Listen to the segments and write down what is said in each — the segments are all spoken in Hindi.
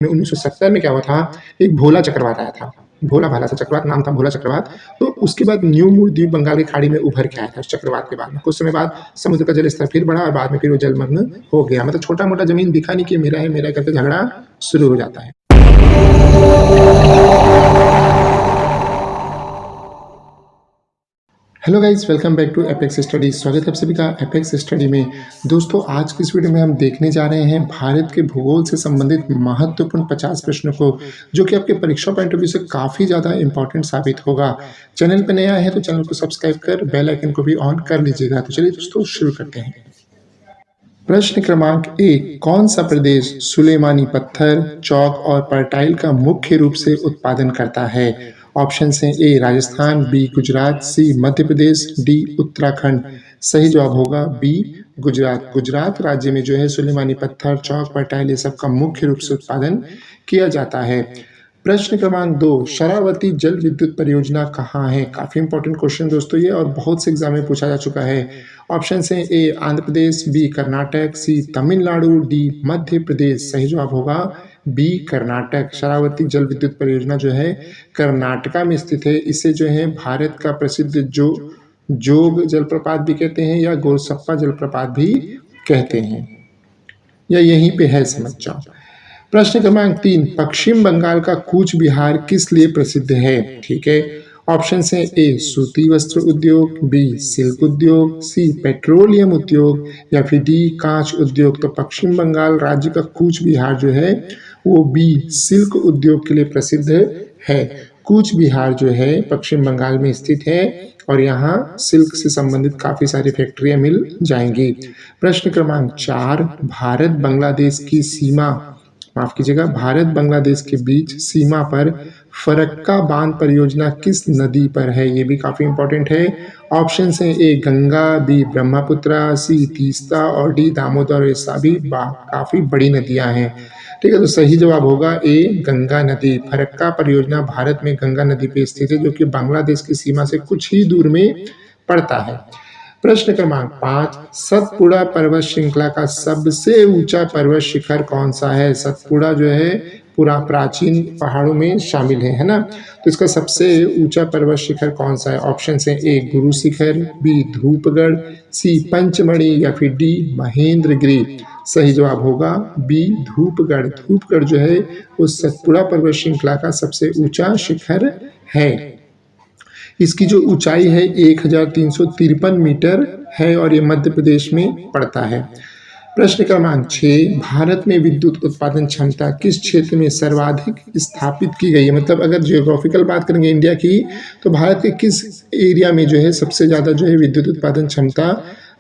में 1970 में क्या हुआ था, एक भोला चक्रवात आया था। भोला भाला सा चक्रवात, नाम था भोला चक्रवात। तो उसके बाद न्यू मूर द्वीप बंगाल की खाड़ी में उभर के आया था उस चक्रवात के बाद में। कुछ समय बाद समुद्र का जल स्तर फिर बढ़ा और बाद में फिर वो जलमग्न हो गया। मतलब छोटा-मोटा ज़मीन दिखा नहीं कि मेरा है, मेरा है करके झगड़ा शुरू हो जाता है। Hello guys, welcome back to Apex Study. स्वागत है आप सभी का एपेक्स स्टडी में। दोस्तों, आज की इस वीडियो में हम देखने जा रहे हैं भारत के भूगोल से संबंधित महत्वपूर्ण 50 प्रश्नों को, जो कि आपके परीक्षा पॉइंट ऑफ व्यू से काफ़ी ज़्यादा इंपॉर्टेंट साबित होगा। चैनल पर नया है तो चैनल को सब्सक्राइब कर बेल आइकन को भी ऑन कर लीजिएगा। तो चलिए दोस्तों, शुरू करते हैं। प्रश्न क्रमांक 1, कौन सा प्रदेश सुलेमानी पत्थर, चौक और पर्टाइल का मुख्य रूप से उत्पादन करता है? ऑप्शन हैं ए राजस्थान, बी गुजरात, सी मध्य प्रदेश, डी उत्तराखंड। सही जवाब होगा बी गुजरात। गुजरात राज्य में जो है सुलेमानी पत्थर, चौक, पर्टाइल ये सब का मुख्य रूप से उत्पादन किया जाता है। प्रश्न क्रमांक 2, शरावती जल विद्युत परियोजना कहाँ है? काफ़ी इंपॉर्टेंट क्वेश्चन दोस्तों ये, और बहुत से एग्जाम में पूछा जा चुका है। ऑप्शन हैं ए आंध्र प्रदेश, बी कर्नाटक, सी तमिलनाडु, डी मध्य प्रदेश। सही जवाब होगा बी कर्नाटक। शरावती जल विद्युत परियोजना जो है कर्नाटका में स्थित है। इसे जो है भारत का प्रसिद्ध जोग जलप्रपात भी कहते हैं या गोरसप्पा जलप्रपात भी कहते हैं, या यहीं पे है, समझ जाओ। प्रश्न क्रमांक 3, पश्चिम बंगाल का कूच बिहार किस लिए प्रसिद्ध है? ठीक है, ऑप्शन हैं ए सूती वस्त्र उद्योग, बी सिल्क उद्योग, सी पेट्रोलियम उद्योग, या फिर डी कांच उद्योग। तो पश्चिम बंगाल राज्य का कूच बिहार जो है वो बी सिल्क उद्योग के लिए प्रसिद्ध है। कूच बिहार जो है पश्चिम बंगाल में स्थित है और यहाँ सिल्क से संबंधित काफ़ी सारी फैक्ट्रियाँ मिल जाएंगी। प्रश्न क्रमांक 4, भारत बांग्लादेश की सीमा, माफ कीजिएगा, भारत बांग्लादेश के बीच सीमा पर फरक्का बांध परियोजना किस नदी पर है? ये भी काफ़ी इंपॉर्टेंट है। ऑप्शन हैं ए गंगा, बी ब्रह्मपुत्रा, सी तीस्ता और डी दामोदर। ये सभी काफ़ी बड़ी नदियां हैं। ठीक है, तो सही जवाब होगा ए गंगा नदी। फरक्का परियोजना भारत में गंगा नदी पे स्थित है, जो कि बांग्लादेश की सीमा से कुछ ही दूर में पड़ता है। प्रश्न क्रमांक 5, सतपुड़ा पर्वत श्रृंखला का सबसे ऊंचा पर्वत शिखर कौन सा है? सतपुड़ा जो है पूरा प्राचीन पहाड़ों में शामिल है ना? तो इसका सबसे ऊंचा पर्वत शिखर कौन सा है? ऑप्शन हैं ए गुरु शिखर, बी धूपगढ़, सी पंचमढ़ी, या फिर डी महेंद्रगिरी। सही जवाब होगा बी धूपगढ़। धूपगढ़ जो है वो सतपुड़ा पर्वत श्रृंखला का सबसे ऊंचा शिखर है। इसकी जो ऊंचाई है 1353 मीटर है और ये मध्य प्रदेश में पड़ता है। प्रश्न क्रमांक 6, भारत में विद्युत उत्पादन क्षमता किस क्षेत्र में सर्वाधिक स्थापित की गई है? मतलब अगर जियोग्राफिकल बात करेंगे इंडिया की, तो भारत के किस एरिया में जो है सबसे ज़्यादा जो है विद्युत उत्पादन क्षमता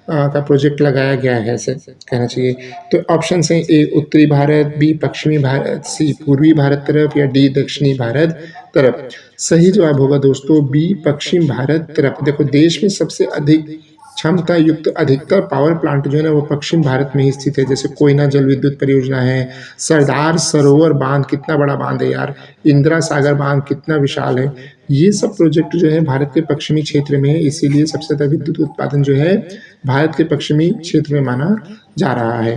का प्रोजेक्ट लगाया गया है, ऐसे कहना चाहिए। तो ऑप्शन हैं ए उत्तरी भारत, बी पश्चिमी भारत, सी पूर्वी भारत तरफ, या डी दक्षिणी भारत तरफ। सही जवाब होगा दोस्तों बी पश्चिम भारत तरफ। देखो, देश में सबसे अधिक क्षमता युक्त अधिकतर पावर प्लांट जो है ना वो पश्चिम भारत में ही स्थित है। जैसे कोयना जल विद्युत परियोजना है, सरदार सरोवर बांध, कितना बड़ा बांध है यार, इंदिरा सागर बांध कितना विशाल है। ये सब प्रोजेक्ट जो है भारत के पश्चिमी क्षेत्र में है, इसीलिए सबसे ज़्यादा विद्युत उत्पादन जो है भारत के पश्चिमी क्षेत्र में माना जा रहा है।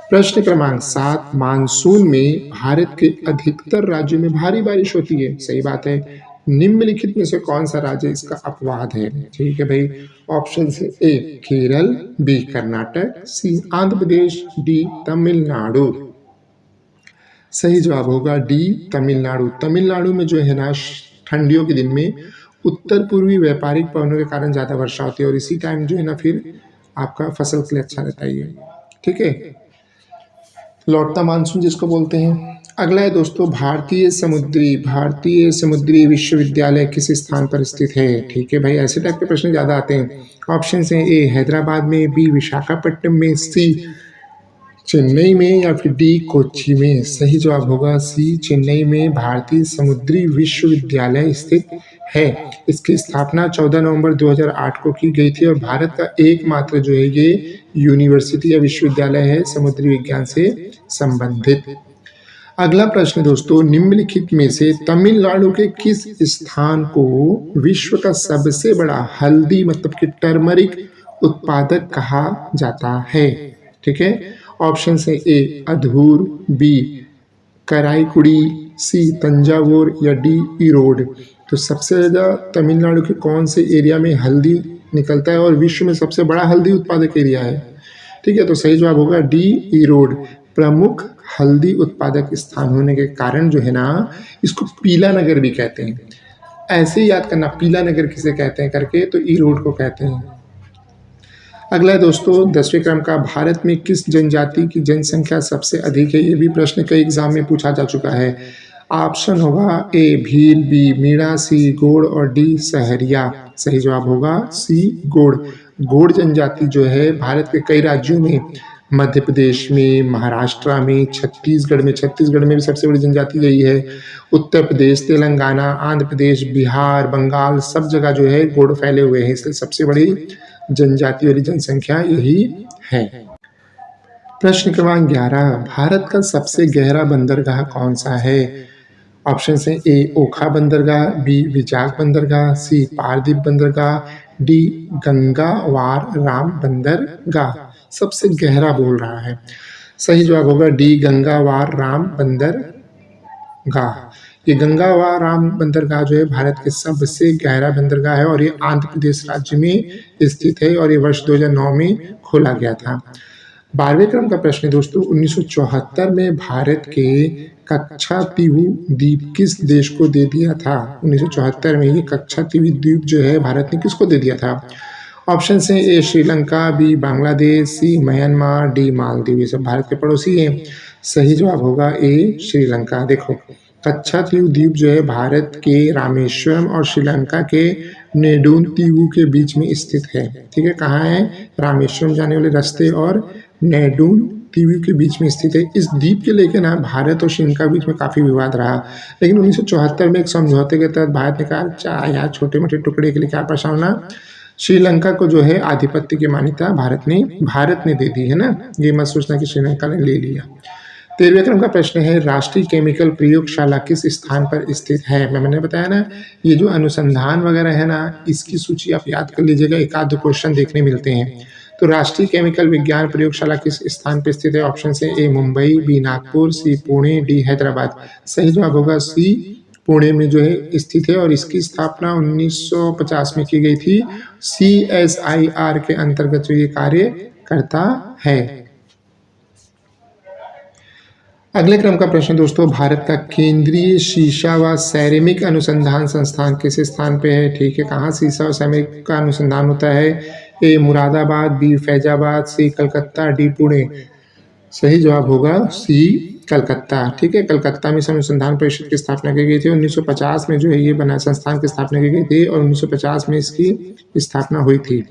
प्रश्न क्रमांक 7, मानसून में भारत के अधिकतर राज्यों में भारी बारिश होती है। सही बात है। निम्नलिखित में से कौन सा राज्य इसका अपवाद है? ठीक है भाई, ऑप्शन है ए केरल, बी कर्नाटक, सी आंध्र प्रदेश, डी तमिलनाडु। सही जवाब होगा डी तमिलनाडु। तमिलनाडु में जो है ना ठंडियों के दिन में उत्तर पूर्वी व्यापारिक पवनों के कारण ज़्यादा वर्षा होती है और इसी टाइम जो है ना फिर आपका फसल के लिए अच्छा रहता है ये। ठीक है, लौटता मानसून जिसको बोलते हैं। अगला है दोस्तों, भारतीय समुद्री विश्वविद्यालय किस स्थान पर स्थित है? ठीक है भाई, ऐसे टाइप के प्रश्न ज़्यादा आते हैं। ऑप्शन हैं ए हैदराबाद में, बी विशाखापट्टनम में, सी चेन्नई में, या फिर डी कोच्चि में। सही जवाब होगा सी चेन्नई में भारतीय समुद्री विश्वविद्यालय स्थित है। इसकी स्थापना 14 नवंबर 2008 को की गई थी और भारत का एकमात्र जो है ये यूनिवर्सिटी या विश्वविद्यालय है समुद्री विज्ञान से संबंधित। अगला प्रश्न दोस्तों, निम्नलिखित में से तमिलनाडु के किस स्थान को विश्व का सबसे बड़ा हल्दी मतलब कि टर्मरिक उत्पादक कहा जाता है? ठीक है, ऑप्शन है ए अधूर, बी कराईकुड़ी, सी तंजावुर या डी ईरोड। तो सबसे ज़्यादा तमिलनाडु के कौन से एरिया में हल्दी निकलता है और विश्व में सबसे बड़ा हल्दी उत्पादक एरिया है? ठीक है, तो सही जवाब होगा डी ईरोड। प्रमुख हल्दी उत्पादक स्थान होने के कारण जो है ना, इसको पीला नगर भी कहते हैं। ऐसे ही याद करना, पीला नगर किसे कहते हैं करके, तो ईरोड को कहते हैं। अगला है दोस्तों 10वें क्रम का, भारत में किस जनजाति की जनसंख्या सबसे अधिक है? ये भी प्रश्न कई एग्जाम में पूछा जा चुका है। ऑप्शन होगा ए भील, बी मीणा, सी गोड़ और डी सहरिया। सही जवाब होगा सी गोड़। गोड़ जनजाति जो है भारत के कई राज्यों में, मध्य प्रदेश में, महाराष्ट्र में, छत्तीसगढ़ में भी सबसे बड़ी जनजाति यही है। उत्तर प्रदेश, तेलंगाना, आंध्र प्रदेश, बिहार, बंगाल, सब जगह जो है गोड़ फैले हुए हैं, इसलिए सबसे बड़ी जनजाति वाली जनसंख्या यही है। प्रश्न क्रमांक 11, भारत का सबसे गहरा बंदरगाह कौन सा है? ऑप्शन है ए ओखा बंदरगाह, बी विजाग बंदरगाह, सी पारदीप बंदरगाह, डी गंगावार राम बंदरगाह। सबसे गहरा बोल रहा है, सही जवाब होगा डी गंगावार राम बंदरगाह। ये गंगावार राम बंदरगाह जो है भारत के सबसे गहरा बंदरगाह है और ये आंध्र प्रदेश राज्य में स्थित है और ये वर्ष 2009 में खोला गया था। 12वें क्रम का प्रश्न दोस्तों, 1974 में भारत के कच्छातीवु द्वीप किस देश को दे दिया था? 1974 में ये कच्छातीवु द्वीप जो है भारत ने किसको दे दिया था? ऑप्शन है ए श्रीलंका, बी बांग्लादेश, सी म्यांमार, डी मालदीव। ये सब भारत के पड़ोसी हैं। सही जवाब होगा ए श्रीलंका। देखो, कच्छातीवु द्वीप जो है भारत के रामेश्वरम और श्रीलंका के नेडून तीवु के बीच में स्थित है। ठीक है, कहाँ है? रामेश्वरम जाने वाले रास्ते और नेडून तीवु के बीच में स्थित है। इस द्वीप के लेकर ना भारत और श्रीलंका के बीच में काफ़ी विवाद रहा, लेकिन 1974 में एक समझौते के तहत भारत ने कहा चाहे यार छोटे मोटे टुकड़े के लिए क्या परेशान होना, श्रीलंका को जो है आधिपत्य की मान्यता भारत ने दे दी है ना। ये मत सोचना कि श्रीलंका ने ले लिया। 13वें क्रम का प्रश्न है, राष्ट्रीय केमिकल प्रयोगशाला किस स्थान पर स्थित है? मैंने बताया ना, ये जो अनुसंधान वगैरह है ना, इसकी सूची आप याद कर लीजिएगा, एक आध क्वेश्चन देखने मिलते हैं। तो राष्ट्रीय केमिकल विज्ञान प्रयोगशाला किस स्थान पर स्थित है? ऑप्शन है ए मुंबई, बी नागपुर, सी पुणे, डी हैदराबाद। सही जवाब होगा सी पुणे में जो है स्थित है और इसकी स्थापना 1950 में की गई थी। CSIR के अंतर्गत जो ये कार्य करता है। अगले क्रम का प्रश्न दोस्तों, भारत का केंद्रीय शीशा व सैरेमिक अनुसंधान संस्थान किस स्थान पे है? ठीक है, कहाँ शीशा और सैरेमिक का अनुसंधान होता है? ए मुरादाबाद, बी फैजाबाद, सी कलकत्ता, डी पुणे। सही जवाब होगा सी कलकत्ता। ठीक है, कलकत्ता में अनुसंधान परिषद की स्थापना की गई थी। 1950 में जो है ये बना संस्थान की स्थापना की गई थी और 1950 में इसकी स्थापना हुई थी।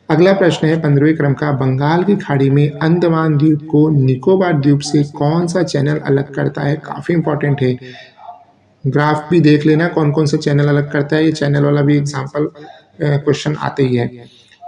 अगला प्रश्न है 15वें क्रम का, बंगाल की खाड़ी में अंडमान द्वीप को निकोबार द्वीप से कौन सा चैनल अलग करता है? काफ़ी इंपॉर्टेंट है, ग्राफ भी देख लेना कौन कौन सा चैनल अलग करता है। ये चैनल वाला भी एग्जाम्पल क्वेश्चन आते ही है।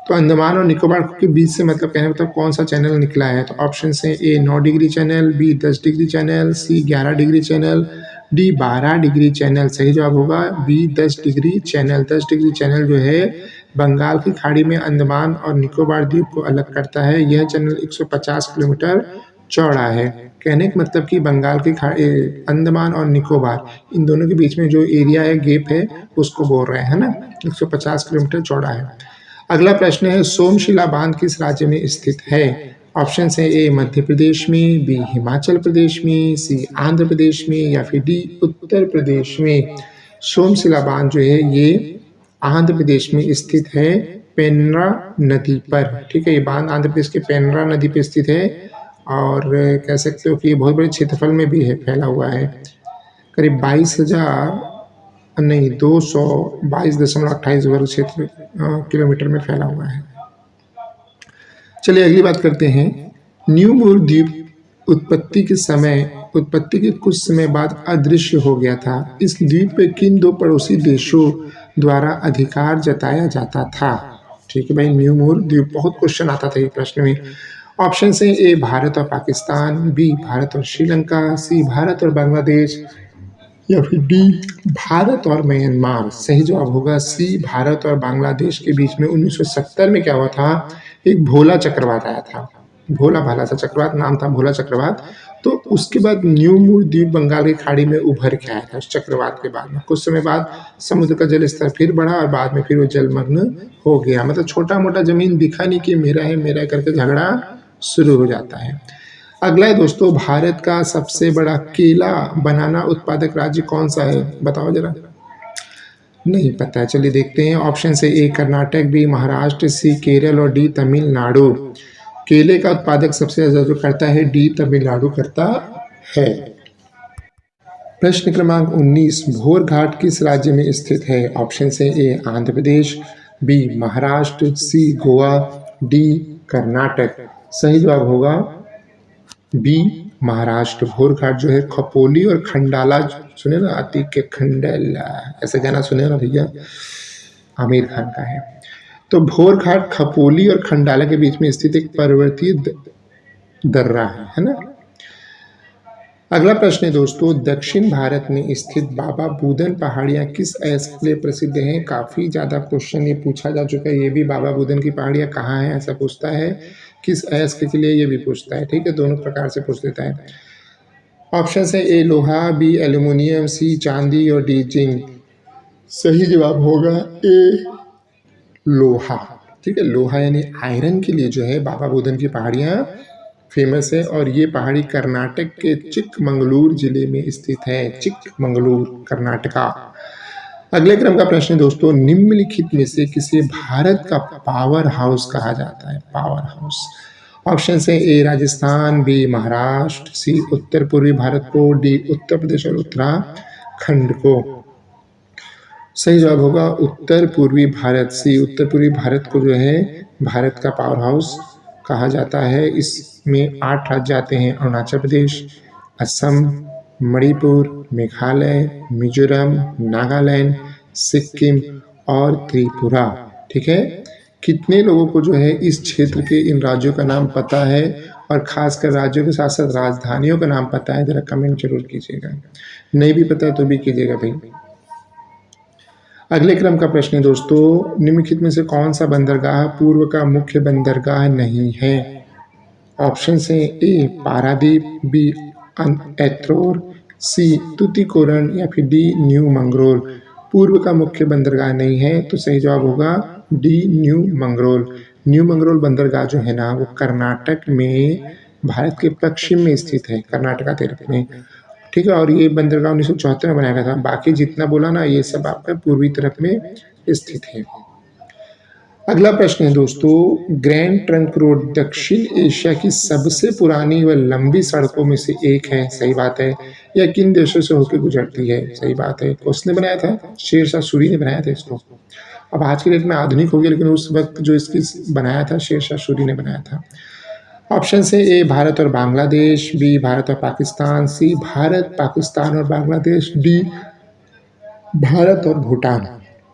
तो अंडमान और निकोबार के बीच से मतलब कहने मतलब कौन सा चैनल निकला है? तो ऑप्शन है A 9 degree channel, B 10 degree channel, C 11 degree channel, D 12 degree channel. सही जवाब होगा B 10 degree channel. 10 degree channel जो है बंगाल की खाड़ी में अंडमान और निकोबार द्वीप को अलग करता है। यह चैनल 150 किलोमीटर चौड़ा है। कहने का मतलब कि बंगाल की खाड़ी, अंडमान और निकोबार, इन दोनों के बीच में जो एरिया है, गेप है, उसको बोल रहे हैं ना, 150 किलोमीटर चौड़ा है। अगला प्रश्न है, सोमशिला बांध किस राज्य में स्थित है? ऑप्शन है ए मध्य प्रदेश में, बी हिमाचल प्रदेश में, सी आंध्र प्रदेश में या फिर डी उत्तर प्रदेश में। सोमशिला बांध जो है ये आंध्र प्रदेश में स्थित है, पेन्ना नदी पर। ठीक है, ये बांध आंध्र प्रदेश के पेन्ना नदी पर स्थित है और कह सकते हो कि ये बहुत बड़े क्षेत्रफल में भी है, फैला हुआ है। करीब 222.28 वर्ग क्षेत्र किलोमीटर में फैला हुआ है। चलिए अगली बात करते हैं। न्यू मूर द्वीप उत्पत्ति के कुछ समय बाद अदृश्य हो गया था। इस द्वीप पे किन दो पड़ोसी देशों द्वारा अधिकार जताया जाता था? ठीक है भाई, न्यू मूर द्वीप, बहुत क्वेश्चन आता था ये प्रश्न में। ऑप्शन है ए भारत और पाकिस्तान, बी भारत और श्रीलंका, सी भारत और बांग्लादेश या फिर डी भारत और म्यांमार। सही जवाब होगा सी भारत और बांग्लादेश के बीच में 1970 में क्या हुआ था, एक भोला चक्रवात आया था। भोला भाला सा चक्रवात, नाम था भोला चक्रवात। तो उसके बाद न्यू मूर द्वीप बंगाल की खाड़ी में उभर के आया था उस चक्रवात के बाद में। कुछ समय बाद समुद्र का जल स्तर फिर बढ़ा और बाद में फिर वो जलमग्न हो गया। मतलब छोटा मोटा जमीन दिखा नहीं कि मेरा है मेरा है करके झगड़ा शुरू हो जाता है। अगला है दोस्तों, भारत का सबसे बड़ा केला बनाना उत्पादक राज्य कौन सा है? बताओ जरा। नहीं पता है, चलिए देखते हैं। ऑप्शन से ए कर्नाटक, बी महाराष्ट्र, सी केरल और डी तमिलनाडु। केले का उत्पादक सबसे ज्यादा करता है डी तमिलनाडु करता है। प्रश्न क्रमांक 19, भोर घाट किस राज्य में स्थित है? ऑप्शन से ए आंध्र प्रदेश, बी महाराष्ट्र, सी गोवा, डी कर्नाटक। सही जवाब होगा बी महाराष्ट्र। भोर घाट जो है खपोली और खंडाला, सुने ना, अति के खंडाला, ऐसे गाना सुने ना भैया, आमिर खान का है। तो भोर घाट खपोली और खंडाला के बीच में स्थित एक पर्वतीय दर्रा है ना। अगला प्रश्न है दोस्तों, दक्षिण भारत में स्थित बाबा बूदन पहाड़ियाँ किस अयस्क के लिए प्रसिद्ध हैं? काफ़ी ज़्यादा क्वेश्चन ये पूछा जा चुका है। ये भी बाबा बूदन की पहाड़ियाँ कहाँ हैं ऐसा पूछता है, किस अयस्क के लिए ये भी पूछता है। ठीक है, दोनों प्रकार से पूछ लेता है। ऑप्शन है ए लोहा, बी एल्यूमिनियम, सी चांदी और डी जिंक। सही जवाब होगा ए लोहा। ठीक है, लोहा यानी आयरन के लिए जो है बाबा बुदन की पहाड़ियाँ फेमस है और ये पहाड़ी कर्नाटक के चिकमंगलूर जिले में स्थित है। चिकमंगलूर कर्नाटका। अगले क्रम का प्रश्न दोस्तों, निम्नलिखित में से किसे भारत का पावर हाउस कहा जाता है? Power house. ऑप्शन है ए राजस्थान, बी महाराष्ट्र, सी उत्तर पूर्वी भारत को, डी उत्तर प्रदेश और उत्तराखंड को। सही जवाब होगा उत्तर पूर्वी भारत, सी उत्तर पूर्वी भारत को जो है भारत का पावर हाउस कहा जाता है। इसमें 8 राज्य आते हैं, अरुणाचल प्रदेश, असम, मणिपुर, मेघालय, मिजोरम, नागालैंड, सिक्किम और त्रिपुरा। ठीक है, कितने लोगों को जो है इस क्षेत्र के इन राज्यों का नाम पता है और खासकर राज्यों के साथ साथ राजधानियों का नाम पता है? जरा कमेंट जरूर कीजिएगा, नहीं भी पता है तो भी कीजिएगा भाई। अगले क्रम का प्रश्न है दोस्तों, निम्नलिखित में से कौन सा बंदरगाह पूर्व का मुख्य बंदरगाह नहीं है? ऑप्शन है ए पारादीप, बी एत्रोर, सी तुतिकोरन या फिर डी न्यू मंगरोल। पूर्व का मुख्य बंदरगाह नहीं है तो सही जवाब होगा D new Mangrol. New Mangrol बंदरगाह जो है ना वो कर्नाटक में भारत के पश्चिम में स्थित है, कर्नाटका तीर्थ में। ठीक है, और ये बंदरगाह 1974 में बनाया गया था। बाकी जितना बोला ना ये सब आपका पूर्वी तरफ में स्थित है। अगला प्रश्न है दोस्तों, ग्रैंड ट्रंक रोड दक्षिण एशिया की सबसे पुरानी व लंबी सड़कों में से एक है। सही बात है। यह किन देशों से होकर गुजरती है? सही बात है। किसने बनाया था? शेरशाह सूरी ने बनाया था इसको। अब आज के डेट में आधुनिक हो गया, लेकिन उस वक्त जो इसकी बनाया था शेरशाह सूरी ने बनाया था। ऑप्शन से ए भारत और बांग्लादेश, बी भारत और पाकिस्तान, सी भारत, पाकिस्तान और बांग्लादेश, डी भारत और भूटान।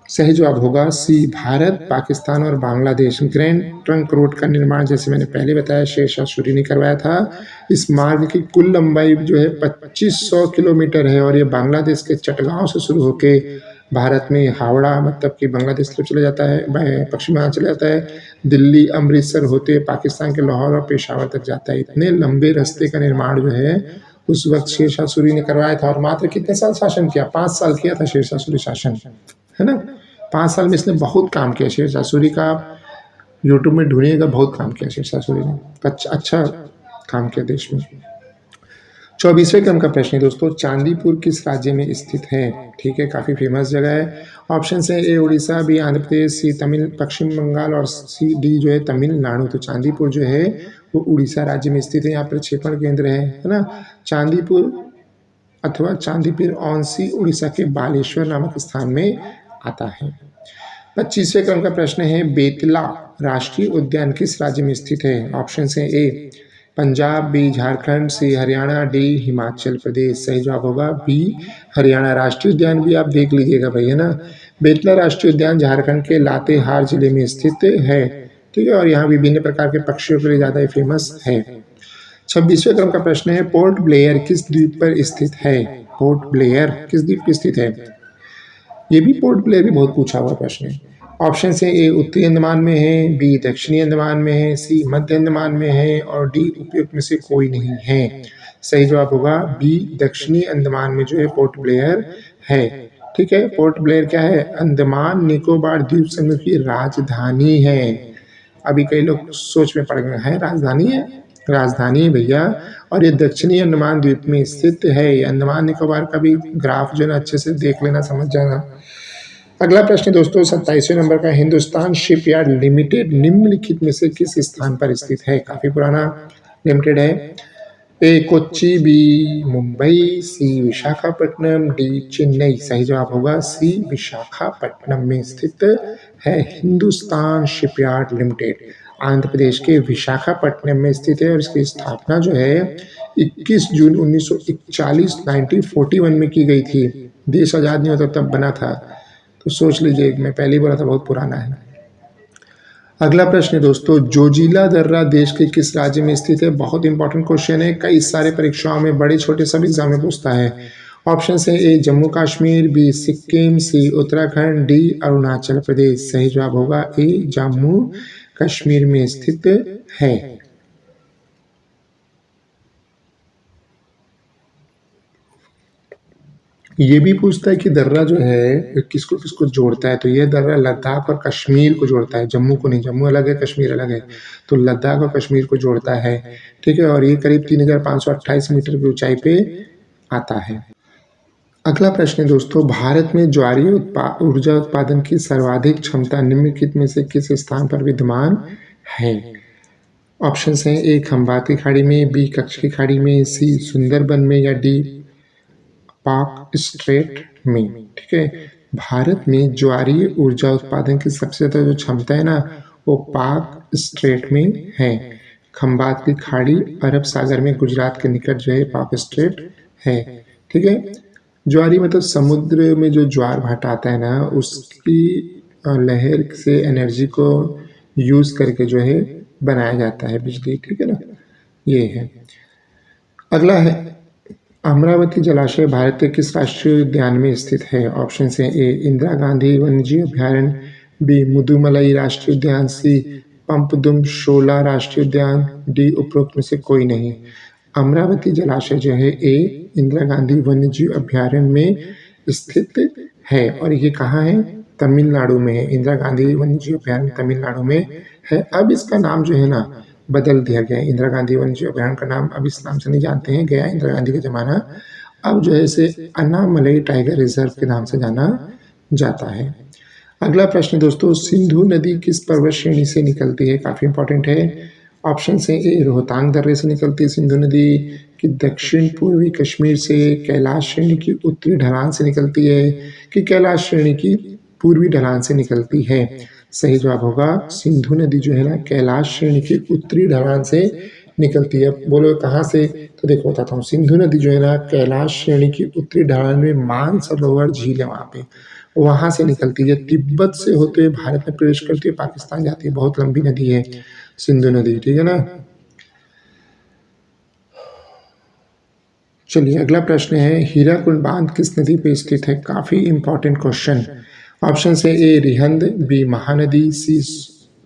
सही जवाब होगा सी भारत, पाकिस्तान और बांग्लादेश। ग्रैंड ट्रंक रोड का निर्माण जैसे मैंने पहले बताया शेरशाह सूरी ने करवाया था। इस मार्ग की कुल लंबाई जो है 2500 किलोमीटर है और ये बांग्लादेश के चटगांव से शुरू होकर भारत में हावड़ा मतलब कि बांग्लादेश तरफ चला जाता है, पश्चिम बंगाल चला जाता है, दिल्ली अमृतसर होते पाकिस्तान के लाहौर और पेशावर तक जाता है। इतने लंबे रास्ते का निर्माण जो है उस वक्त शेरशाह सूरी ने करवाया था। और मात्र कितने साल शासन किया? 5 साल किया था शेरशाह सूरी शासन, है ना। 5 साल में इसने बहुत काम किया शेरशाह सूरी का। आप यूट्यूब में ढूंढिएगा, बहुत काम किया शेरशाह सूरी ने, अच्छा काम किया देश में। 24वें क्रम का प्रश्न है दोस्तों, चांदीपुर किस राज्य में स्थित है? ठीक है, काफ़ी फेमस जगह है। ऑप्शन है ए उड़ीसा, बी आंध्र प्रदेश, सी पश्चिम बंगाल और सी डी जो है तमिलनाडु। तो चांदीपुर जो है वो उड़ीसा राज्य में स्थित है। यहाँ प्रक्षेपण केंद्र है ना। चांदीपुर अथवा चांदीपुर औंसी उड़ीसा के बालेश्वर नामक स्थान में आता है। 25वें क्रम का प्रश्न है, बेतला राष्ट्रीय उद्यान किस राज्य में स्थित है? ऑप्शन है ए पंजाब, बी झारखंड, सी हरियाणा, डी हिमाचल प्रदेश। सही जवाब होगा बी हरियाणा। राष्ट्रीय उद्यान भी आप देख लीजिएगा भाई, है ना। बेतला राष्ट्रीय उद्यान झारखंड के लातेहार जिले में स्थित है। ठीक है, और यहाँ विभिन्न प्रकार के पक्षियों के लिए ज़्यादा फेमस है। 26वें क्रम का प्रश्न है, पोर्ट ब्लेयर किस द्वीप पर स्थित है? पोर्ट ब्लेयर किस द्वीप पर स्थित है? ये भी पोर्ट ब्लेयर भी बहुत पूछा हुआ प्रश्न है। ऑप्शन से ए उत्तरी अंडमान में है, बी दक्षिणी अंडमान में है, सी मध्य अंडमान में है और डी उपयुक्त में से कोई नहीं है। सही जवाब होगा बी, दक्षिणी अंडमान में जो है पोर्ट ब्लेयर है। ठीक है, पोर्ट ब्लेयर क्या है? अंडमान निकोबार द्वीप समूह की राजधानी है। अभी कई लोग सोच में पड़ गए हैं, राजधानी है? राजधानी है भैया, और ये दक्षिणी अंडमान द्वीप में स्थित है। ये अंडमान निकोबार का भी ग्राफ जो है ना अच्छे से देख लेना, समझ जाना। अगला प्रश्न दोस्तों 27वें नंबर का, हिंदुस्तान शिपयार्ड लिमिटेड निम्नलिखित में से किस स्थान पर स्थित है? काफी पुराना लिमिटेड है। ए कोच्चि, बी मुंबई, सी विशाखापट्टनम, डी चेन्नई। सही जवाब होगा सी, विशाखापट्टनम में स्थित है हिंदुस्तान शिपयार्ड लिमिटेड। आंध्र प्रदेश के विशाखापट्टनम में स्थित है और इसकी स्थापना जो है 21 जून 1941 1941 में की गई थी। देश आज़ाद नहीं होता तब बना था, तो सोच लीजिए, मैं पहले ही बोला था बहुत पुराना है। अगला प्रश्न है दोस्तों, जोजिला दर्रा देश के किस राज्य में स्थित है? बहुत इंपॉर्टेंट क्वेश्चन है, कई सारे परीक्षाओं में, बड़े छोटे सभी एग्जाम में पूछता है। ऑप्शन है ए जम्मू कश्मीर, बी सिक्किम, सी उत्तराखंड, डी अरुणाचल प्रदेश। सही जवाब होगा ए, जम्मू कश्मीर में स्थित है। ये भी पूछता है कि दर्रा जो है किसको किसको जोड़ता है, तो ये दर्रा लद्दाख और कश्मीर को जोड़ता है, जम्मू को नहीं। जम्मू अलग है, कश्मीर अलग है, तो लद्दाख और कश्मीर को जोड़ता है। ठीक है, और ये करीब 3528 मीटर की ऊंचाई पे आता है। अगला प्रश्न है दोस्तों, भारत में ज्वारीय ऊर्जा उत्पादन की सर्वाधिक क्षमता निम्नलिखित में से किस स्थान पर विद्यमान है? ऑप्शन हैं ए खंबात की खाड़ी में, बी कच्छ की खाड़ी में, सी सुंदरबन में, या डी पाक स्ट्रेट में। ठीक है, भारत में ज्वारीय ऊर्जा उत्पादन की सबसे ज़्यादा जो क्षमता है ना, वो पाक स्ट्रेट में है। खंबात की खाड़ी अरब सागर में गुजरात के निकट जो है पाक स्ट्रेट है। ठीक है, ज्वारी मतलब समुद्र में जो ज्वार भाटा आता है ना, उसकी लहर से एनर्जी को यूज करके जो है बनाया जाता है बिजली। ठीक है ना, ये है। अगला है, अमरावती जलाशय भारत के किस राष्ट्रीय उद्यान में स्थित है? ऑप्शन है ए इंदिरा गांधी वन्यजीव अभ्यारण्य, बी मुदुमलई राष्ट्रीय उद्यान, सी पंपदुम शोला राष्ट्रीय उद्यान, डी उपरोक्त में से कोई नहीं। अमरावती जलाशय जो है ए इंदिरा गांधी वन्यजीव अभ्यारण्य में स्थित है, और ये कहाँ है? तमिलनाडु में है। इंदिरा गांधी वन्यजीव अभ्यारण्य तमिलनाडु में है। अब इसका नाम जो है ना बदल दिया गया है। इंदिरा गांधी वन्यजीव अभ्यारण्य का नाम अब इस नाम से नहीं जानते हैं, गया इंदिरा गांधी का जमाना। अब जो है इसे अन्नामलई टाइगर रिजर्व के नाम से जाना जाता है। अगला प्रश्न दोस्तों, सिंधु नदी किस पर्वत श्रेणी से निकलती है? काफी इंपॉर्टेंट है। ऑप्शन है ए रोहतांग दर्रे से निकलती है सिंधु नदी, कि दक्षिण पूर्वी कश्मीर से, कैलाश श्रेणी की उत्तरी ढलान से निकलती है, कि कैलाश श्रेणी की पूर्वी ढलान से निकलती है। सही जवाब होगा सिंधु नदी जो है ना कैलाश श्रेणी की उत्तरी ढलान से निकलती है। बोलो कहाँ से? तो देखो बताता हूँ। सिंधु नदी जो है ना कैलाश श्रेणी की उत्तरी ढलान में मानसरोवर झील है वहाँ पे, वहां से निकलती है। तिब्बत से होते हुए भारत में प्रवेश करती है, पाकिस्तान जाती है। बहुत लंबी नदी है सिंधु नदी। ठीक है ना। चलिए अगला प्रश्न है, हीराकुंड बांध किस नदी पे स्थित है? काफी इंपॉर्टेंट क्वेश्चन। ऑप्शन है ए रिहंद, बी महानदी, सी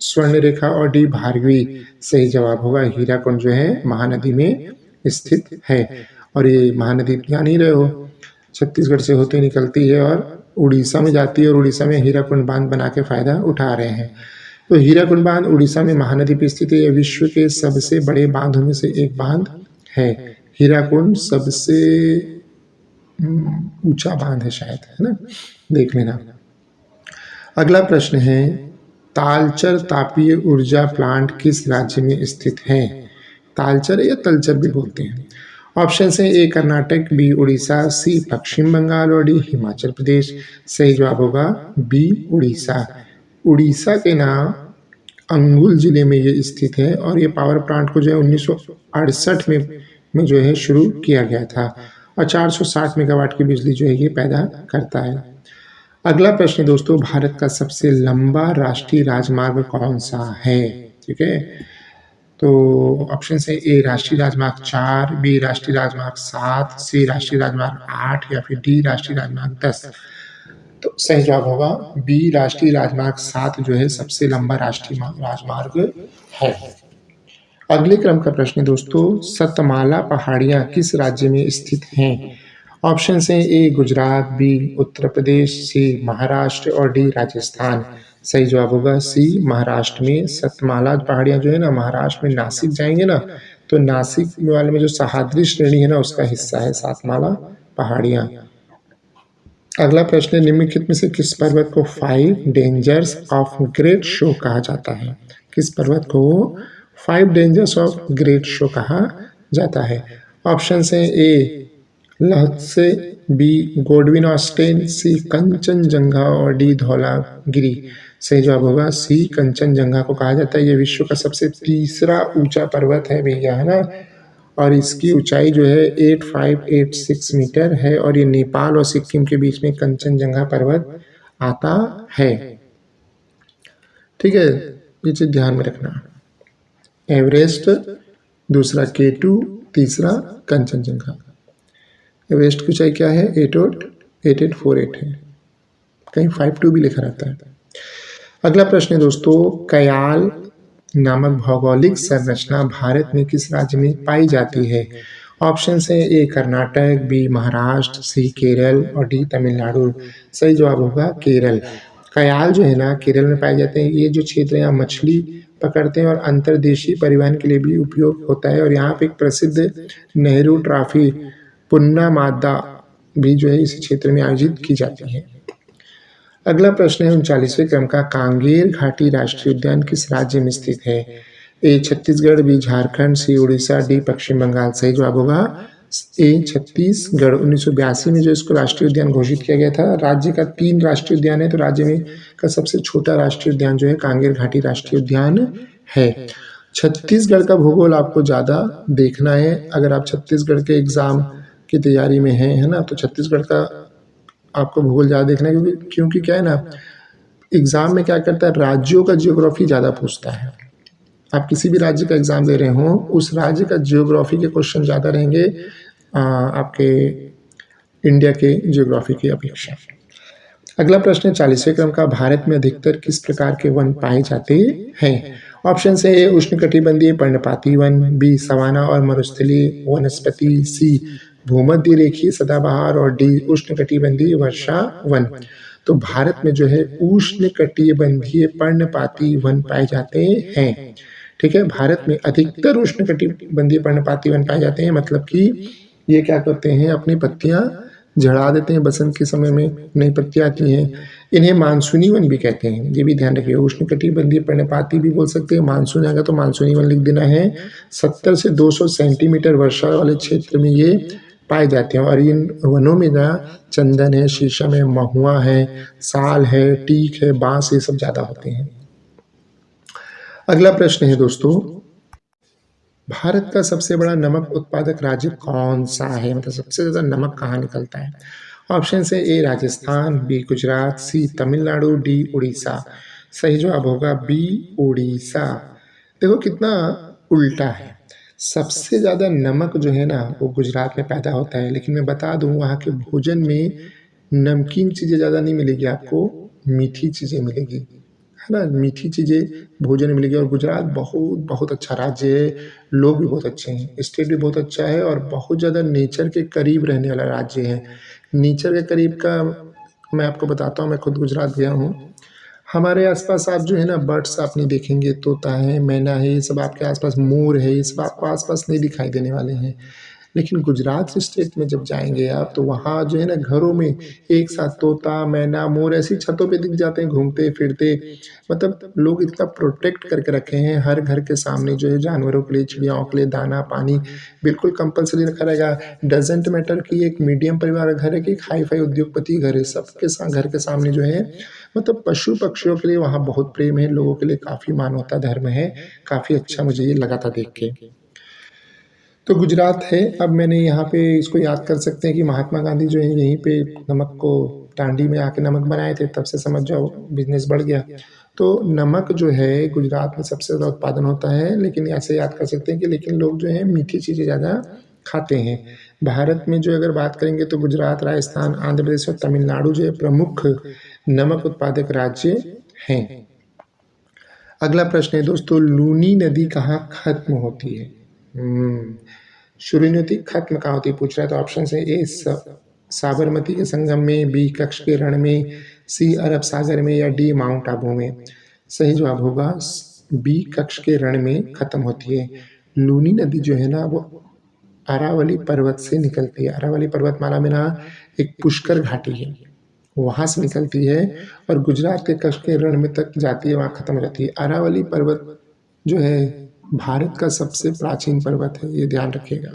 स्वर्णरेखा, और डी भार्गवी। सही जवाब होगा हीराकुंड जो है महानदी में स्थित है। और ये महानदी जान ही रहे हो, छत्तीसगढ़ से होते निकलती है और उड़ीसा में जाती है, और उड़ीसा में हीराकुंड बांध बना के फायदा उठा रहे हैं। तो हीराकुंड बांध उड़ीसा में महानदी पर स्थित है। विश्व के सबसे बड़े बांधों में से एक बांध है। हीराकुंड सबसे ऊंचा बांध है शायद, है ना, देख लेना। अगला प्रश्न है, तालचर तापीय ऊर्जा प्लांट किस राज्य में स्थित है? तालचर या तलचर भी बोलते हैं। ऑप्शन है ए कर्नाटक, बी उड़ीसा, सी पश्चिम बंगाल, और डी हिमाचल प्रदेश। सही जवाब होगा बी उड़ीसा। उड़ीसा के नाम अंगुल जिले में ये स्थित है, और ये पावर प्लांट को जो है 1968 में जो है शुरू किया गया था, और 460 मेगावाट की बिजली जो है ये पैदा करता है। अगला प्रश्न दोस्तों, भारत का सबसे लंबा राष्ट्रीय राजमार्ग कौन सा है? ठीक है, तो ऑप्शन है ए राष्ट्रीय राजमार्ग 4, बी राष्ट्रीय राजमार्ग 7, सी राष्ट्रीय राजमार्ग 8, या फिर डी राष्ट्रीय राजमार्ग 10। तो सही जवाब होगा बी राष्ट्रीय राजमार्ग 7 जो है सबसे लंबा राष्ट्रीय राजमार्ग है। अगले क्रम का प्रश्न है दोस्तों, सतमाला पहाड़ियाँ किस राज्य में स्थित हैं? ऑप्शन है ए गुजरात, बी उत्तर प्रदेश, सी महाराष्ट्र और डी राजस्थान। सही जवाब होगा सी महाराष्ट्र में। सतमाला पहाड़ियाँ जो है ना, महाराष्ट्र में नासिक जाएंगे ना, तो नासिक वाले में जो सह्याद्री श्रेणी है ना, उसका हिस्सा है सातमाला पहाड़ियाँ। अगला प्रश्न है, निम्नलिखित में से किस पर्वत को 5 डेंजर्स ऑफ ग्रेट शो कहा जाता है? किस पर्वत को 5 डेंजर्स ऑफ ग्रेट शो कहा जाता है? ऑप्शन है ए लहत्से, बी गोडविन ऑस्टेन, सी कंचनजंगा और डी धौलागिरी। सही जवाब होगा सी कंचनजंगा को कहा जाता है। ये विश्व का सबसे तीसरा ऊंचा पर्वत है भैया, है ना, और इसकी ऊंचाई जो है 8586 मीटर है और ये नेपाल और सिक्किम के बीच में कंचनजंगा पर्वत आता है। ठीक है, ये चीज ध्यान में रखना। एवरेस्ट, दूसरा K2, तीसरा कंचनजंगा। एवरेस्ट की ऊंचाई क्या है? 8848 है, कहीं 52 भी लिखा रहता है। अगला प्रश्न है दोस्तों, कयाल नामक भौगोलिक संरचना भारत में किस राज्य में पाई जाती है? ऑप्शन है ए कर्नाटक, बी महाराष्ट्र, सी केरल और डी तमिलनाडु। सही जवाब होगा केरल। कयाल जो है ना, केरल में पाए जाते हैं। ये जो क्षेत्र है यहाँ मछली पकड़ते हैं और अंतर्देशीय परिवहन के लिए भी उपयोग होता है। और यहाँ पे एक प्रसिद्ध नेहरू ट्रॉफी पुन्ना मादा भी जो है इस क्षेत्र में आयोजित की जाती है। अगला प्रश्न है 39वें क्रम का, कांगेर घाटी राष्ट्रीय उद्यान किस राज्य में स्थित है? ए छत्तीसगढ़, बी झारखंड, सी उड़ीसा, डी पश्चिम बंगाल। सही जवाब होगा ए छत्तीसगढ़। 1982 में जो इसको राष्ट्रीय उद्यान घोषित किया गया था। राज्य का 3 राष्ट्रीय उद्यान है, तो राज्य में का सबसे छोटा राष्ट्रीय उद्यान जो है कांगेर घाटी राष्ट्रीय उद्यान है। छत्तीसगढ़ का भूगोल आपको ज़्यादा देखना है। अगर आप छत्तीसगढ़ के एग्जाम की तैयारी में है ना, तो छत्तीसगढ़ का आपको भूगोल ज़्यादा देखना है, क्योंकि क्या है ना, एग्जाम में क्या करता है, राज्यों का जियोग्राफी ज़्यादा पूछता है। आप किसी भी राज्य का एग्जाम दे रहे हो, उस राज्य का जियोग्राफी के क्वेश्चन ज़्यादा रहेंगे आपके इंडिया के जियोग्राफी की अपेक्षा। अगला प्रश्न है 40वें क्रम का, भारत में अधिकतर किस प्रकार के वन पाए जाते हैं? ऑप्शन है ए उष्णकटिबंधीय पर्णपाती वन, बी सवाना और मरुस्थलीय वनस्पति, सी भूमध्य रेखीय सदाबहार और डी उष्णकटिबंधीय वर्षा वन। तो भारत में जो है उष्णकटिबंधीय पर्णपाती वन पाए जाते हैं। ठीक है, भारत में अधिकतर उष्णकटिबंधीय पर्णपाती वन पाए जाते हैं। मतलब कि ये क्या करते हैं, अपनी पत्तियां झड़ा देते हैं, बसंत के समय में नई पत्तियां आती हैं। इन्हें मानसूनी वन भी कहते हैं, ये भी ध्यान रखिए। उष्णकटिबंधीय पर्णपाती भी बोल सकते हैं। मानसून आएगा तो मानसूनी वन लिख देना है। 70 से 200 सेंटीमीटर वर्षा वाले क्षेत्र में ये पाए जाते हैं। और इन वनों में ना चंदन है, शीशम है, महुआ है, साल है, टीक है, बांस, ये सब ज्यादा होते हैं। अगला प्रश्न है दोस्तों, भारत का सबसे बड़ा नमक उत्पादक राज्य कौन सा है? मतलब सबसे ज्यादा नमक कहाँ निकलता है? ऑप्शन है ए राजस्थान, बी गुजरात, सी तमिलनाडु, डी उड़ीसा। सही जवाब होगा बी उड़ीसा। देखो कितना उल्टा है, सबसे ज़्यादा नमक जो है ना वो गुजरात में पैदा होता है। लेकिन मैं बता दूं, वहाँ के भोजन में नमकीन चीज़ें ज़्यादा नहीं मिलेगी आपको, मीठी चीज़ें मिलेगी, है ना, मीठी चीज़ें भोजन में मिलेगी। और गुजरात बहुत बहुत अच्छा राज्य है, लोग भी बहुत अच्छे हैं, स्टेट भी बहुत अच्छा है और बहुत ज़्यादा नेचर के करीब रहने वाला राज्य है। नेचर के करीब का मैं आपको बताता हूँ, मैं खुद गुजरात गया हूँ। हमारे आसपास आप जो है ना बर्ड्स आप नहीं देखेंगे, तोता है, मैना है, ये सब आपके आसपास, मोर है, ये सब आपको आसपास नहीं दिखाई देने वाले हैं। लेकिन गुजरात स्टेट में जब जाएंगे आप, तो वहाँ जो है ना घरों में एक साथ तोता, मैना, मोर ऐसी छतों पे दिख जाते हैं घूमते फिरते। मतलब लोग इतना प्रोटेक्ट करके रखे हैं। हर घर के सामने जो है जानवरों के लिए, चिड़ियाओं के लिए दाना पानी बिल्कुल कंपलसरी रखा रहेगा। डजेंट मैटर कि एक मीडियम परिवार का घर है कि एक हाई फाई उद्योगपति घर है, सबके घर के सामने जो है, मतलब पशु पक्षियों के लिए वहाँ बहुत प्रेम है, लोगों के लिए काफ़ी मानवता धर्म है। काफ़ी अच्छा मुझे ये लगा था देख के। तो गुजरात है। अब मैंने यहाँ पे इसको याद कर सकते हैं कि महात्मा गांधी जो है यहीं पे नमक को टांडी में आके नमक बनाए थे, तब से समझ जाओ बिजनेस बढ़ गया। तो नमक जो है गुजरात में सबसे ज़्यादा उत्पादन होता है। लेकिन ऐसे याद कर सकते हैं कि लेकिन लोग जो है मीठी चीज़ें ज़्यादा खाते हैं। भारत में जो अगर बात करेंगे तो गुजरात, राजस्थान, आंध्र प्रदेश और तमिलनाडु जो है प्रमुख नमक उत्पादक राज्य हैं। अगला प्रश्न है दोस्तों, लूनी नदी कहाँ खत्म होती है? शुरू नहीं होती, खत्म कहाँ होती है पूछ रहा है। तो ऑप्शन है ए साबरमती के संगम में, बी कच्छ के रण में, सी अरब सागर में, या डी माउंट आबू में। सही जवाब होगा बी कच्छ के रण में खत्म होती है। लूनी नदी जो है ना वो अरावली पर्वत से निकलती है। अरावली पर्वतमाला में ना एक पुष्कर घाटी है, वहां से निकलती है और गुजरात के कच्छ के रण में तक जाती है, वहां खत्म हो जाती है। अरावली पर्वत जो है भारत का सबसे प्राचीन पर्वत है, ये ध्यान रखिएगा।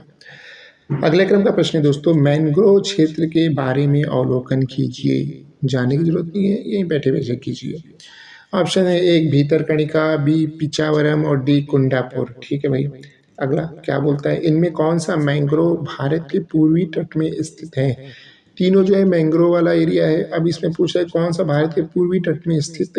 अगले क्रम का प्रश्न है दोस्तों, मैंग्रोव क्षेत्र के बारे में अवलोकन कीजिए। जाने की जरूरत नहीं है, यहीं बैठे बैठे कीजिए। ऑप्शन है एक भीतरकणिका, बी पिचावरम और डी कुंडापुर। ठीक है भाई। अगला क्या बोलता है, इनमें कौन सा मैंग्रोव भारत के पूर्वी तट में स्थित है? तीनों जो है मैंग्रोव वाला एरिया है। अब इसमें पूछा है कौन सा भारत के पूर्वी तट में स्थित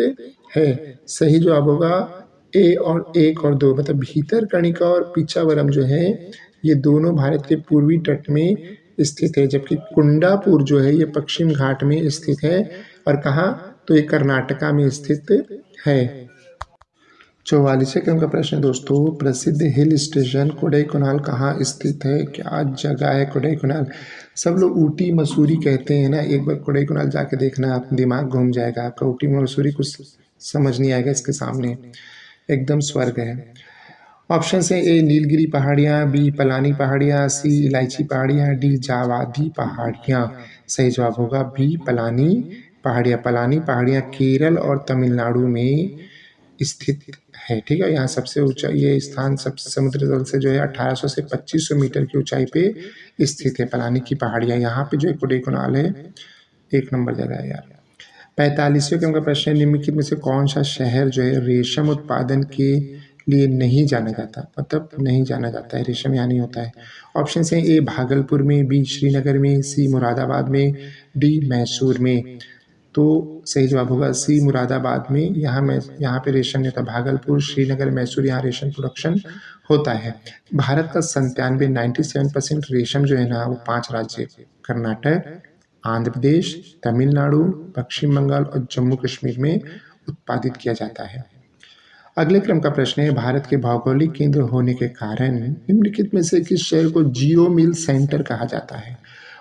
है। सही जवाब होगा ए और एक और दो, मतलब भीतरकणिका और पिचावरम जो है ये दोनों भारत के पूर्वी तट में स्थित है, जबकि कुंडापुर जो है ये पश्चिम घाट में स्थित है। और कहाँ, तो ये कर्नाटका में स्थित है। 44वें क्रम का प्रश्न दोस्तों, प्रसिद्ध हिल स्टेशन कोडाईकनाल कहाँ स्थित है? क्या जगह है कोडाईकनाल? सब लोग ऊटी मसूरी कहते हैं ना, एक बार कोडाईकनाल जाके देखना, आप दिमाग घूम जाएगा आपका। ऊटी मसूरी कुछ समझ नहीं आएगा इसके सामने, एकदम स्वर्ग है। ऑप्शन है ए नीलगिरी पहाड़ियाँ, बी पलानी पहाड़ियाँ, सी इलायची पहाड़ियाँ, डी जावादी पहाड़ियाँ। सही जवाब होगा बी पलानी पहाड़ियाँ। पलानी पहाड़ियाँ केरल और तमिलनाडु में स्थित है। ठीक है, यहाँ सबसे ऊंचा ये स्थान सब समुद्र तल से जो है 1800 से 2500 मीटर की ऊंचाई पे स्थित है। पलानी की पहाड़ियाँ, यहाँ पे जो कोडाईकनाल है एक नंबर जगह है यार। 45वें क्रम का प्रश्न है, निम्नलिखित में से कौन सा शहर जो है रेशम उत्पादन के लिए नहीं जाना जाता? मतलब नहीं जाना जाता है, रेशम यहाँ नहीं होता है। ऑप्शन है ए भागलपुर में, बी श्रीनगर में, सी मुरादाबाद में, डी मैसूर में। तो सही जवाब होगा सी मुरादाबाद में। यहाँ पे रेशम नहीं होता। भागलपुर, श्रीनगर, मैसूर यहाँ रेशम प्रोडक्शन होता है। भारत का 97% रेशम जो है ना वो 5 राज्य कर्नाटक, आंध्र प्रदेश, तमिलनाडु, पश्चिम बंगाल और जम्मू कश्मीर में उत्पादित किया जाता है। अगले क्रम का प्रश्न है, भारत के भौगोलिक केंद्र होने के कारण निम्नलिखित में से किस शहर को जियो मिल सेंटर कहा जाता है?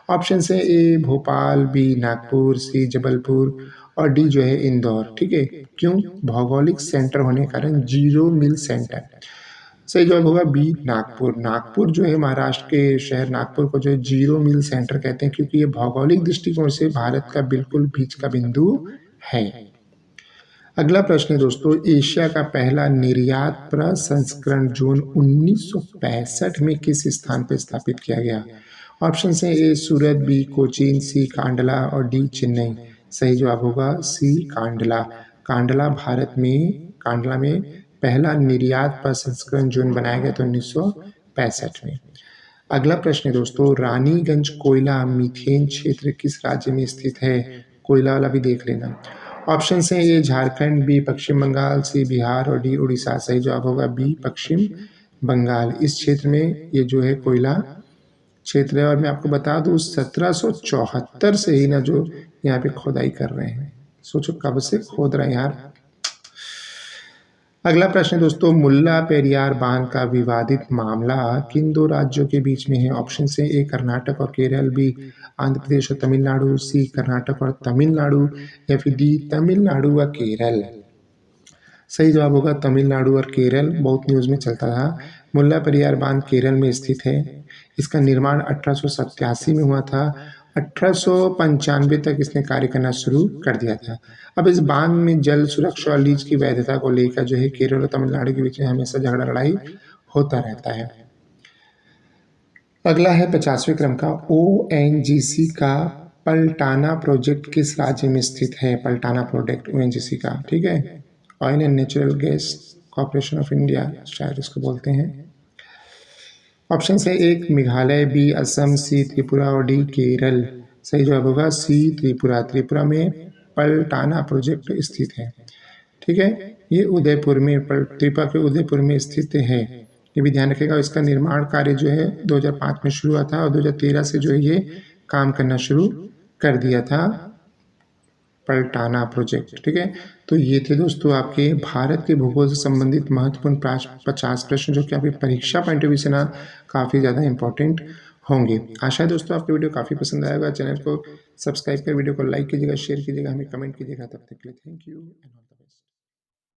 ऑप्शन है ए भोपाल, बी नागपुर, सी जबलपुर और डी जो है इंदौर। ठीक है, क्यों? भौगोलिक सेंटर होने के कारण जीरो मिल सेंटर। सही जवाब होगा बी नागपुर। नागपुर जो है महाराष्ट्र के शहर नागपुर को जो है जीरो मिल सेंटर कहते हैं, क्योंकि ये भौगोलिक दृष्टिकोण से भारत का बिल्कुल बीच का बिंदु है। अगला प्रश्न है दोस्तों, एशिया का पहला निर्यात प्रसंस्करण जोन 1965 में किस स्थान पर स्थापित किया गया? ऑप्शन है ए सूरत, बी कोचीन, सी कांडला और डी चेन्नई। सही जवाब होगा सी कांडला। कांडला भारत में, कांडला में पहला निर्यात प्रसंस्करण जोन बनाया गया था 1965 में। अगला प्रश्न है दोस्तों, रानीगंज कोयला मीथेन क्षेत्र किस राज्य में स्थित है? कोयला वाला भी देख लेना। ऑप्शन है ये झारखंड, बी पश्चिम बंगाल, सी बिहार और डी उड़ीसा। सही जवाब होगा बी पश्चिम बंगाल। इस क्षेत्र में ये जो है कोयला क्षेत्र है। और मैं आपको बता दूं 1774 से ही ना जो यहाँ पे खोदाई कर रहे हैं, सोचो कब से खोद रहे हैं यार। अगला प्रश्न दोस्तों, मुल्ला पेरियार बांध का विवादित मामला किन दो राज्यों के बीच में है? ऑप्शन से ए कर्नाटक और केरल, बी आंध्र प्रदेश और तमिलनाडु, सी कर्नाटक और तमिलनाडु या फिर डी तमिलनाडु व केरल। सही जवाब होगा तमिलनाडु और केरल, बहुत न्यूज़ में चलता था। मुल्ला पेरियार बांध केरल में स्थित है। इसका निर्माण 1887 में हुआ था। 1895 तक इसने कार्य करना शुरू कर दिया था। अब इस बांध में जल सुरक्षा और लीज की वैधता को लेकर जो है केरल और तमिलनाडु के बीच में हमेशा झगड़ा लड़ाई होता रहता है। अगला है 50वें क्रम का, ONGC का पलटाना प्रोजेक्ट किस राज्य में स्थित है? पलटाना प्रोजेक्ट ONGC का, ठीक है, oil and natural gas corporation of India शायद इसको बोलते हैं। ऑप्शन है एक मेघालय, बी असम, सी त्रिपुरा और डी केरल। सही जवाब होगा सी त्रिपुरा। त्रिपुरा में पलटाना प्रोजेक्ट स्थित है। ठीक है, ये उदयपुर में, त्रिपुरा के उदयपुर में स्थित है। ये भी ध्यान रखेगा। इसका निर्माण कार्य जो है 2005 में शुरू हुआ था और 2013 से जो है ये काम करना शुरू कर दिया था। पलटाना प्रोजेक्ट। ठीक है, तो ये थे दोस्तों आपके भारत के भूगोल से संबंधित महत्वपूर्ण 50 प्रश्न, जो कि आपकी परीक्षा पॉइंट ऑफ व्यू से ना काफ़ी ज़्यादा इंपॉर्टेंट होंगे। आशा है दोस्तों आपको वीडियो काफ़ी पसंद आएगा। चैनल को सब्सक्राइब कर वीडियो को लाइक कीजिएगा, शेयर कीजिएगा, हमें कमेंट कीजिएगा। तब तक के लिए थैंक यू।